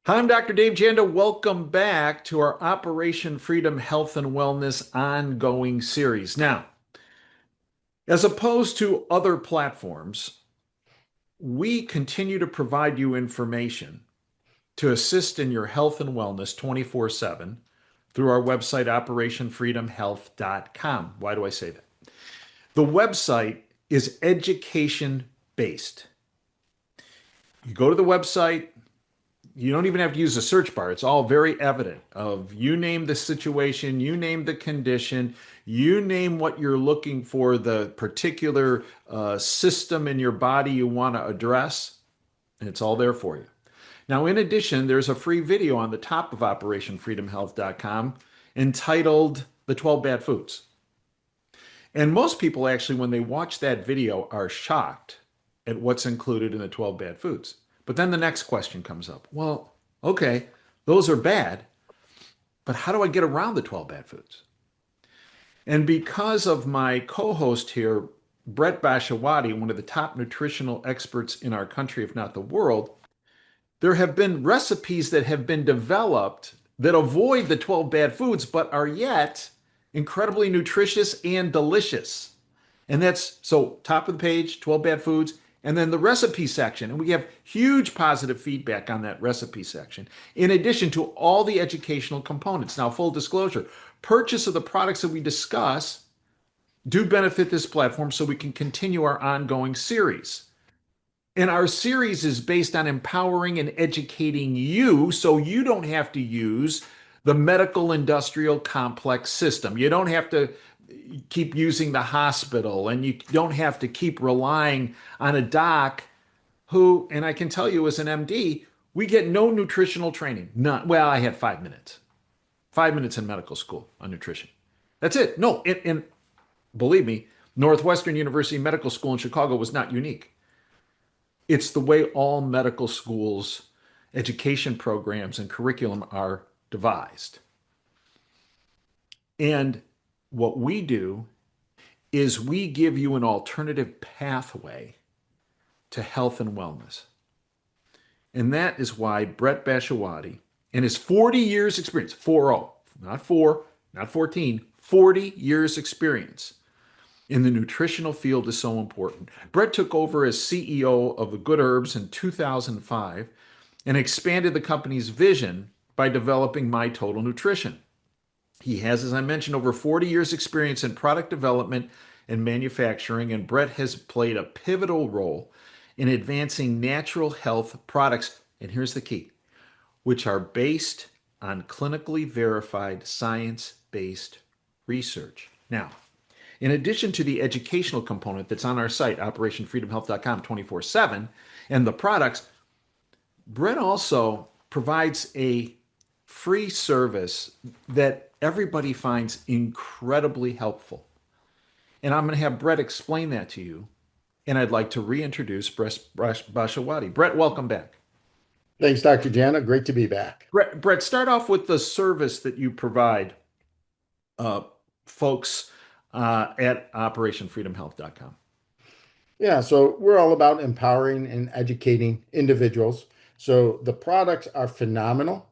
Hi, I'm Dr. Dave Janda. Welcome back to our Operation Freedom Health and Wellness ongoing series. Now, as opposed to other platforms, we continue to provide you information to assist in your health and wellness 24/7 through our website, operationfreedomhealth.com. Why do I say that? The website is education based. You go to the website, you don't even have to use a search bar. It's all very evident of you name the situation, you name the condition, you name what you're looking for, the particular system in your body you want to address, and it's all there for you. Now, in addition, there's a free video on the top of operationfreedomhealth.com entitled The 12 Bad Foods. And most people actually, when they watch that video, are shocked at what's included in the 12 bad foods. But then the next question comes up. Well, okay, those are bad, but how do I get around the 12 bad foods? And because of my co-host here, Brett Bashawati, one of the top nutritional experts in our country, if not the world, there have been recipes that have been developed that avoid the 12 bad foods, but are yet incredibly nutritious and delicious. And that's so top of the page, 12 bad foods, and then the recipe section. And we have huge positive feedback on that recipe section, in addition to all the educational components. Now, full disclosure, purchase of the products that we discuss do benefit this platform so we can continue our ongoing series. And our series is based on empowering and educating you so you don't have to use the medical industrial complex system. You don't have to keep using the hospital and you don't have to keep relying on a doc who, and I can tell you as an MD, we get no nutritional training. None. Well, I had 5 minutes, 5 minutes in medical school on nutrition. That's it. No, and believe me, Northwestern University Medical School in Chicago was not unique. It's the way all medical schools, education programs, and curriculum are devised. And what we do is we give you an alternative pathway to health and wellness. And that is why Brett Bashawati and his 40 years experience, 40, not 4, not 14, 40 years experience in the nutritional field is so important. Brett took over as CEO of the Good Herbs in 2005 and expanded the company's vision by developing My Total Nutrition. He has, as I mentioned, over 40 years experience in product development and manufacturing, and Brett has played a pivotal role in advancing natural health products, and here's the key, which are based on clinically verified science-based research. Now, in addition to the educational component that's on our site, operationfreedomhealth.com 24/7, and the products, Brett also provides a free service that everybody finds incredibly helpful. And I'm going to have Brett explain that to you. And I'd like to reintroduce Brett Bashawati. Brett, welcome back. Thanks, Dr. Jana. Great to be back. Brett, start off with the service that you provide uh, folks at operationfreedomhealth.com. Yeah, so we're all about empowering and educating individuals. So the products are phenomenal,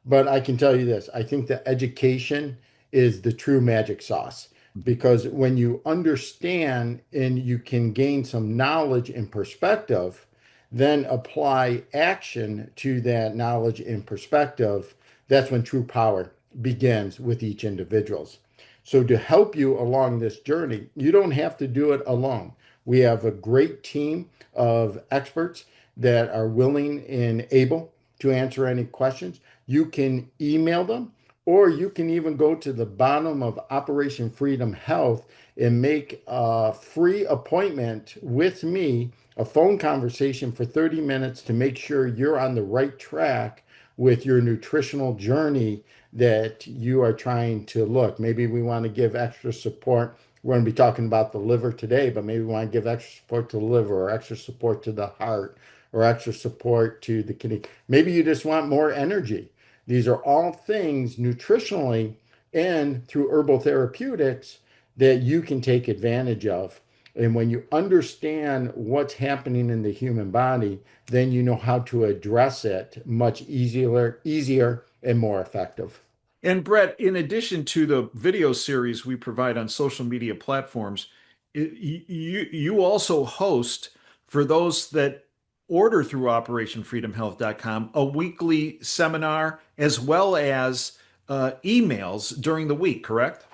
but I can tell you this, I think the education is the true magic sauce because when you understand and you can gain some knowledge and perspective, then apply action to that knowledge and perspective, that's when true power begins with each individual's. So to help you along this journey, you don't have to do it alone. We have a great team of experts that are willing and able to answer any questions. You can email them, or you can even go to the bottom of Operation Freedom Health and make a free appointment with me, a phone conversation for 30 minutes to make sure you're on the right track with your nutritional journey that you are trying to look. Maybe we want to give extra support. We're going to be talking about the liver today, but maybe we want to give extra support to the liver or extra support to the heart or extra support to the kidney. Maybe you just want more energy. These are all things nutritionally and through herbal therapeutics that you can take advantage of. And when you understand what's happening in the human body, then you know how to address it much easier and more effective. And Brett, in addition to the video series we provide on social media platforms, you also host for those that order through OperationFreedomHealth.com a weekly seminar as well as emails during the week, correct?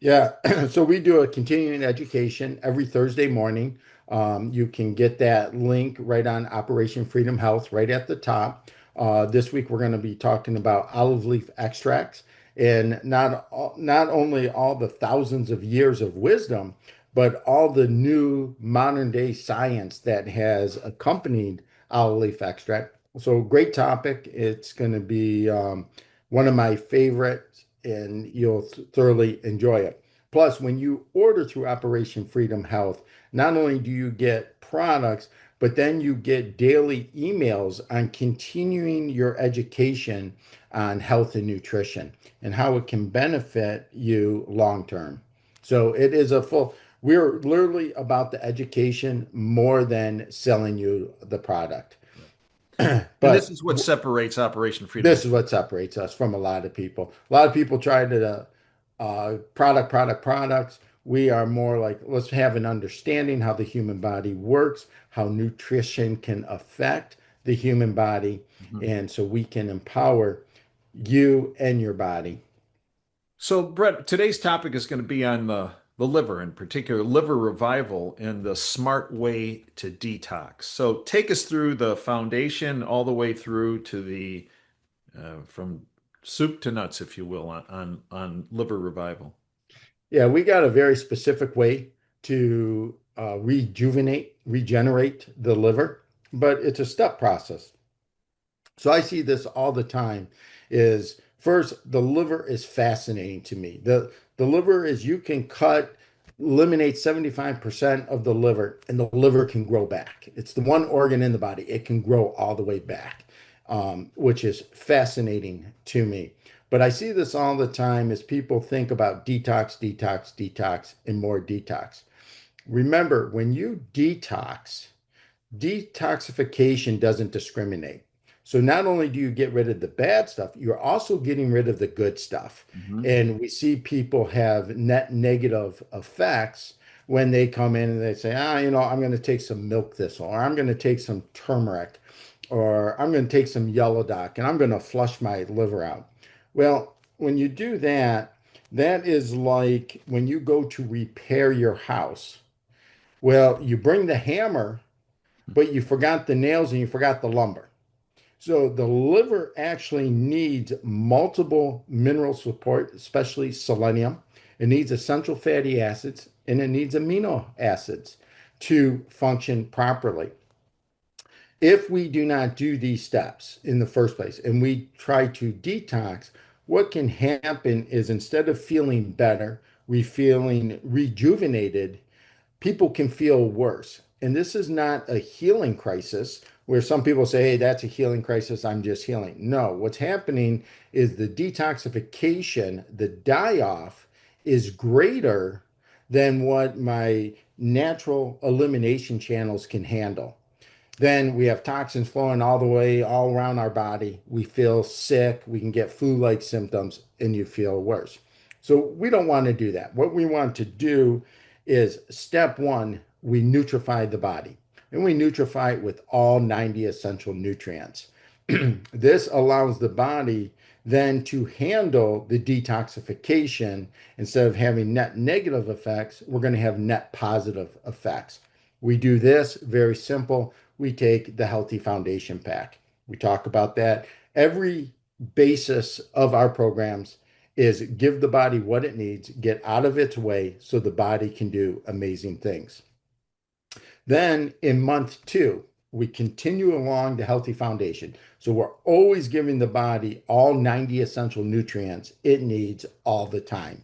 Yeah, so we do a continuing education every Thursday morning. You can get that link right on Operation Freedom Health right at the top. This week we're going to be talking about olive leaf extracts and not only all the thousands of years of wisdom, but all the new modern day science that has accompanied olive leaf extract. So great topic. It's going to be one of my favorites, and you'll thoroughly enjoy it. Plus, when you order through Operation Freedom Health, not only do you get products, but then you get daily emails on continuing your education on health and nutrition and how it can benefit you long term. So it is we're literally about the education more than selling you the product. And this But is what separates Operation Freedom this Health. is what separates us from a lot of people. A lot of people try to products. We are more like, let's have an understanding how the human body works, how nutrition can affect the human body, Mhm. and so we can empower you and your body. So, Brett, today's topic is going to be on the liver, in particular, liver revival and the smart way to detox. So, take us through the foundation all the way through to the from soup to nuts, if you will, on liver revival. Yeah, we got a very specific way to regenerate the liver, but it's a step process. So I see this all the time is first the liver is fascinating to me. The liver is you can eliminate 75% of the liver and the liver can grow back. It's the one organ in the body. It can grow all the way back, which is fascinating to me. But I see this all the time as people think about detox, detox, detox, and more detox. Remember, when you detoxification doesn't discriminate. So not only do you get rid of the bad stuff, you're also getting rid of the good stuff. Mhm. And we see people have net negative effects when they come in and they say, I'm going to take some milk thistle, or I'm going to take some turmeric, or I'm going to take some yellow dock, and I'm going to flush my liver out. Well, when you do that, that is like when you go to repair your house. Well, you bring the hammer but you forgot the nails and you forgot the lumber. So the liver actually needs multiple mineral support, especially selenium. It needs essential fatty acids and it needs amino acids to function properly. If we do not do these steps in the first place and we try to detox, what can happen is instead of feeling better, we feeling rejuvenated, people can feel worse. And this is not a healing crisis where some people say, hey, that's a healing crisis. I'm just healing. No, what's happening is the detoxification, the die off is greater than what my natural elimination channels can handle. Then we have toxins flowing all the way all around our body. We feel sick. We can get flu-like symptoms and you feel worse. So we don't want to do that. What we want to do is step one, we nutrify the body and we nutrify it with all 90 essential nutrients. This allows the body then to handle the detoxification. Instead of having net negative effects, we're going to have net positive effects. We do this very simple. We take the Healthy Foundation Pack. We talk about that. Every basis of our programs is give the body what it needs, get out of its way so the body can do amazing things. Then in month two, we continue along the Healthy Foundation. So we're always giving the body all 90 essential nutrients it needs all the time.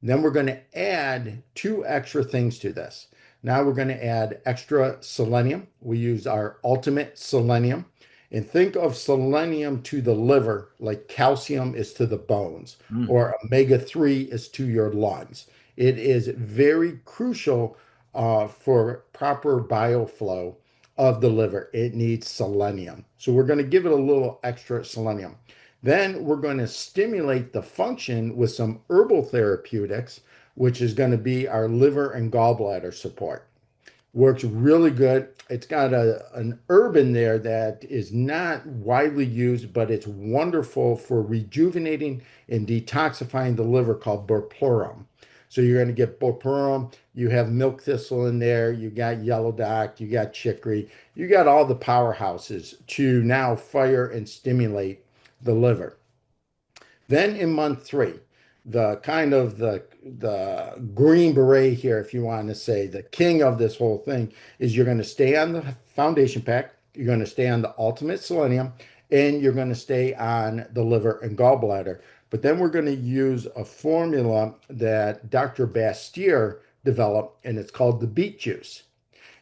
Then we're going to add two extra things to this. Now we're going to add extra selenium. We use our ultimate selenium. And think of selenium to the liver like calcium is to the bones Mm. or omega 3 is to your lungs. It is very crucial for proper bioflow of the liver, it needs selenium. So we're going to give it a little extra selenium. Then we're going to stimulate the function with some herbal therapeutics, which is going to be our liver and gallbladder support. Works really good. It's got an herb in there that is not widely used, but it's wonderful for rejuvenating and detoxifying the liver called burplurum. So you're going to get burplurum. You have milk thistle in there. You got yellow dock. You got chicory. You got all the powerhouses to now fire and stimulate the liver. Then in month three, the kind of the green beret here, if you want to say, the king of this whole thing is you're going to stay on the foundation pack, you're going to stay on the ultimate selenium, and you're going to stay on the liver and gallbladder. But then we're going to use a formula that Dr. Bastier developed, and it's called the beet juice.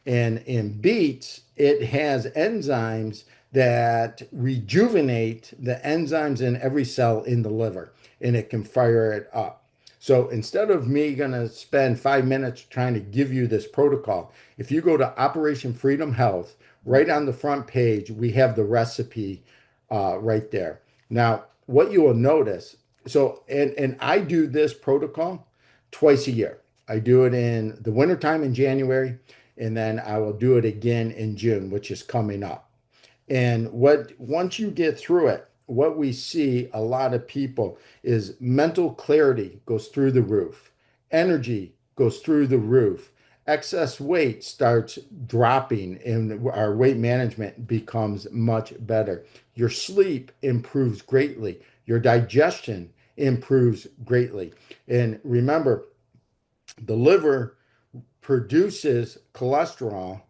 And in beets, it has enzymes that rejuvenate the enzymes in every cell in the liver, and it can fire it up. So instead of me going to spend 5 minutes trying to give you this protocol, if you go to Operation Freedom Health, right on the front page, we have the recipe right there. Now, what you will notice, and I do this protocol twice a year. I do it in the wintertime in January, and then I will do it again in June, which is coming up. And what once you get through it, what we see a lot of people is mental clarity goes through the roof, energy goes through the roof, excess weight starts dropping, and our weight management becomes much better. Your sleep improves greatly, your digestion improves greatly. And remember, the liver produces cholesterol,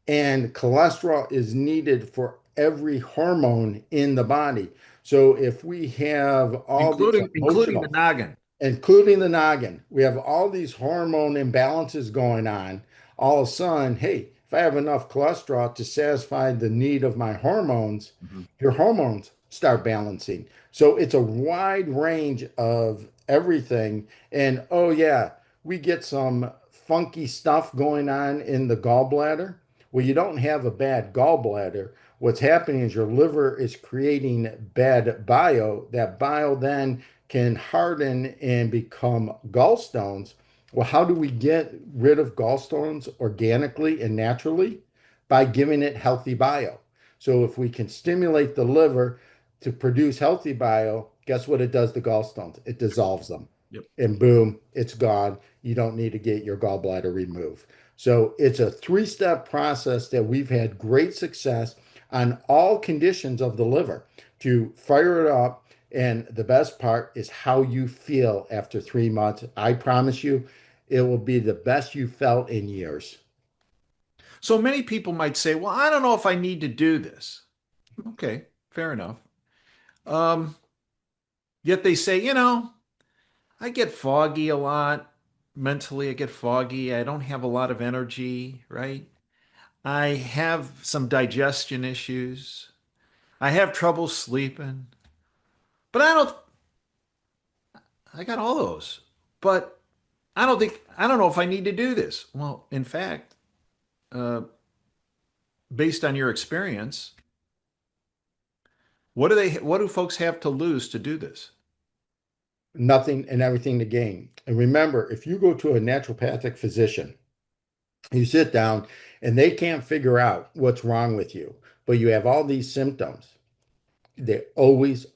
and cholesterol is needed for every hormone in the body. So if we have all these including the emotional, noggin. including the noggin, we have all these hormone imbalances going on. All of a sudden, hey, if I have enough cholesterol to satisfy the need of my hormones, Mhm. your hormones start balancing. So it's a wide range of everything. And oh, yeah, we get some funky stuff going on in the gallbladder. Well, you don't have a bad gallbladder. What's happening is your liver is creating bad bile. That bile then can harden and become gallstones. Well, how do we get rid of gallstones organically and naturally? By giving it healthy bile. So if we can stimulate the liver to produce healthy bile, guess what it does to gallstones? It dissolves them. Yep. And boom, it's gone. You don't need to get your gallbladder removed. So it's a three-step process that we've had great success on all conditions of the liver to fire it up. And the best part is how you feel after 3 months. I promise you, it will be the best you felt in years. So many people might say, well, I don't know if I need to do this. Okay, fair enough. Um, Yet they say, I get foggy a lot. Mentally, I get foggy. I don't have a lot of energy, right? I have some digestion issues. I have trouble sleeping. But I got all those. But I don't know if I need to do this. Well, in fact, uh, based on your experience, what do folks have to lose to do this? Nothing and everything to gain. And remember, if you go to a naturopathic physician, you sit down and they can't figure out what's wrong with you, but you have all these symptoms. They always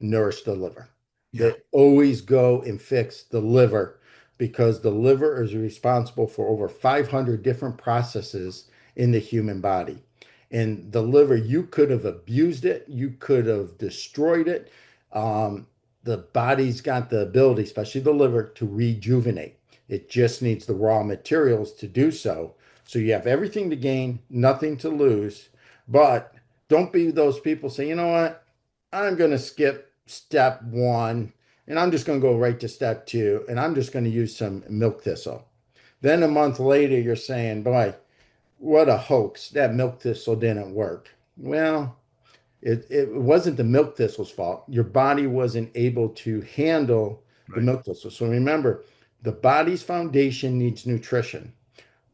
nourish the liver. Yeah. They always go and fix the liver because the liver is responsible for over 500 different processes in the human body. And the liver, you could have abused it, you could have destroyed it. The body's got the ability, especially the liver, to rejuvenate. It just needs the raw materials to do so. So you have everything to gain, nothing to lose. But don't be those people say, you know what? I'm going to skip step one and I'm just going to go right to step two and I'm just going to use some milk thistle. Then a month later, you're saying, boy, what a hoax. That milk thistle didn't work. Well, it wasn't the milk thistle's fault. Your body wasn't able to handle the Right. milk thistle. So remember, The body's foundation needs nutrition.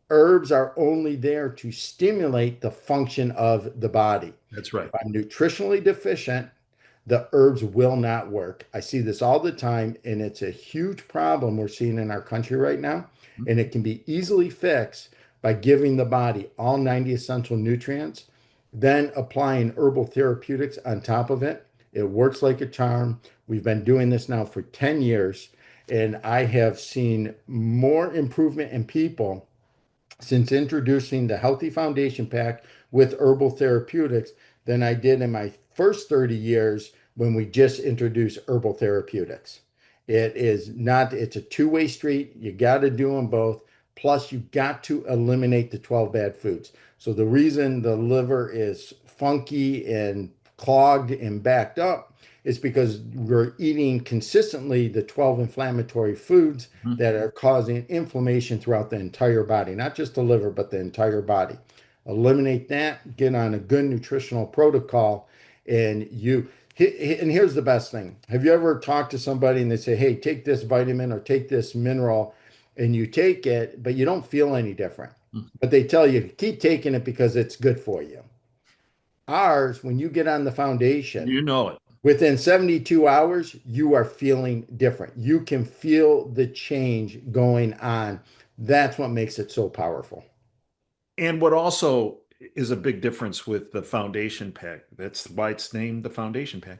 Herbs are only there to stimulate the function of the body. That's If right. I'm nutritionally deficient, the herbs will not work. I see this all the time, and it's a huge problem we're seeing in our country right now. And it can be easily fixed by giving the body all 90 essential nutrients, then applying herbal therapeutics on top of it. It works like a charm. We've been doing this now for 10 years, and I have seen more improvement in people since introducing the Healthy Foundation Pack with herbal therapeutics than I did in my first 30 years when we just introduced herbal therapeutics. It is not, it's a two-way street. You got to do them both. Plus, you got to eliminate the 12 bad foods. So, the reason the liver is funky and clogged and backed up is because we're eating consistently the 12 inflammatory foods Mhm. that are causing inflammation throughout the entire body, not just the liver, but the entire body. Eliminate that, get on a good nutritional protocol, and here's the best thing. Have you ever talked to somebody and they say, hey, take this vitamin or take this mineral, and you take it, but you don't feel any different? But they tell you, keep taking it because it's good for you. Ours, when you get on the foundation, You know it. within 72 hours, you are feeling different. You can feel the change going on. That's what makes it so powerful. And what also is a big difference with the foundation pack, that's why it's named the foundation pack,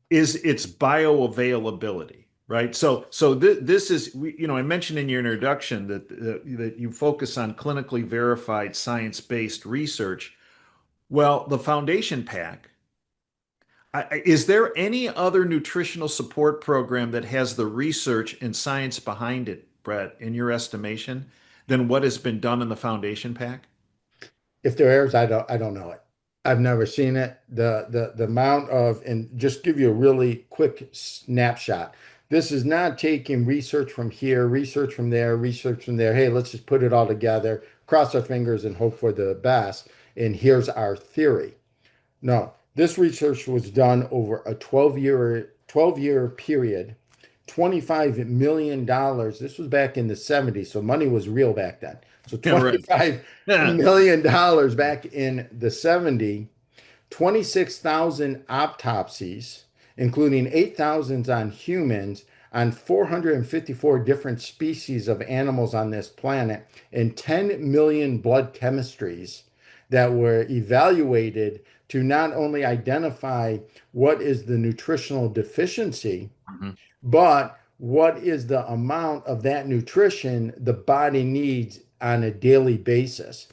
is its bioavailability, right? This is, I mentioned in your introduction that you focus on clinically verified science-based research. Well, the foundation pack, is there any other nutritional support program that has the research and science behind it, Brett, in your estimation, than what has been done in the foundation pack? If there is, I don't know it. I've never seen it. The amount of, and just give you a really quick snapshot. This is not taking research from here, research from there, research from there. Hey, let's just put it all together, cross our fingers and hope for the best. And here's our theory. No, this research was done over a 12-year period, $25 million. This was back in the 70s, so money was real back then. So Yeah, right. $25 Yeah. million back in the 70s, 26,000 autopsies, including 8,000 on humans, on 454 different species of animals on this planet, and 10 million blood chemistries that were evaluated to not only identify what is the nutritional deficiency, Mhm. but what is the amount of that nutrition the body needs on a daily basis.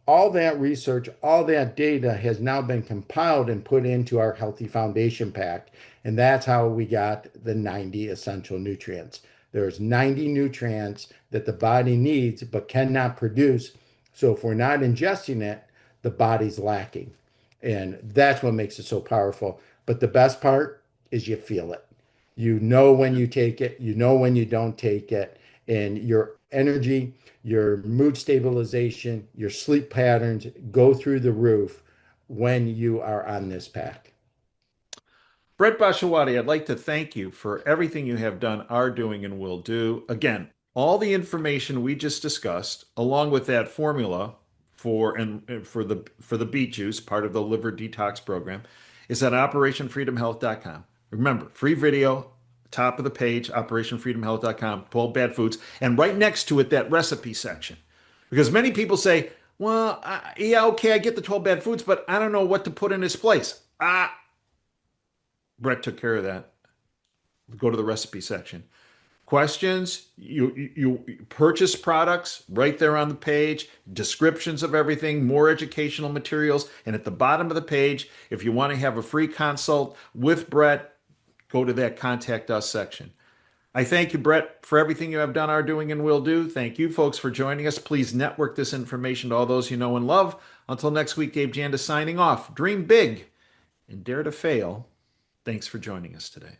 All that research, all that data has now been compiled and put into our Healthy Foundation Pack. And that's how we got the 90 essential nutrients. There's 90 nutrients that the body needs but cannot produce. So if we're not ingesting it, the body's lacking. And that's what makes it so powerful. But the best part is you feel it. You know when you take it, you know when you don't take it, and your energy, your mood stabilization, your sleep patterns go through the roof when you are on this pack. Brett Bashawati, I'd like to thank you for everything you have done, are doing, and will do. Again, all the information we just discussed, along with that formula for the beet juice, part of the liver detox program, is at operationfreedomhealth.com. Remember, free video, top of the page, operationfreedomhealth.com, 12 bad foods, and right next to it, that recipe section. Because many people say, well, yeah, okay, I get the 12 bad foods, but I don't know what to put in its place. Brett took care of that. Go to the recipe section. Questions, you purchase products right there on the page, descriptions of everything, more educational materials, and at the bottom of the page, if you want to have a free consult with Brett, go to that contact us section. I thank you, Brett, for everything you have done, are doing, and will do. Thank you, folks, for joining us. Please network this information to all those you know and love. Until next week, Dave Janda signing off. Dream big and dare to fail. Thanks for joining us today.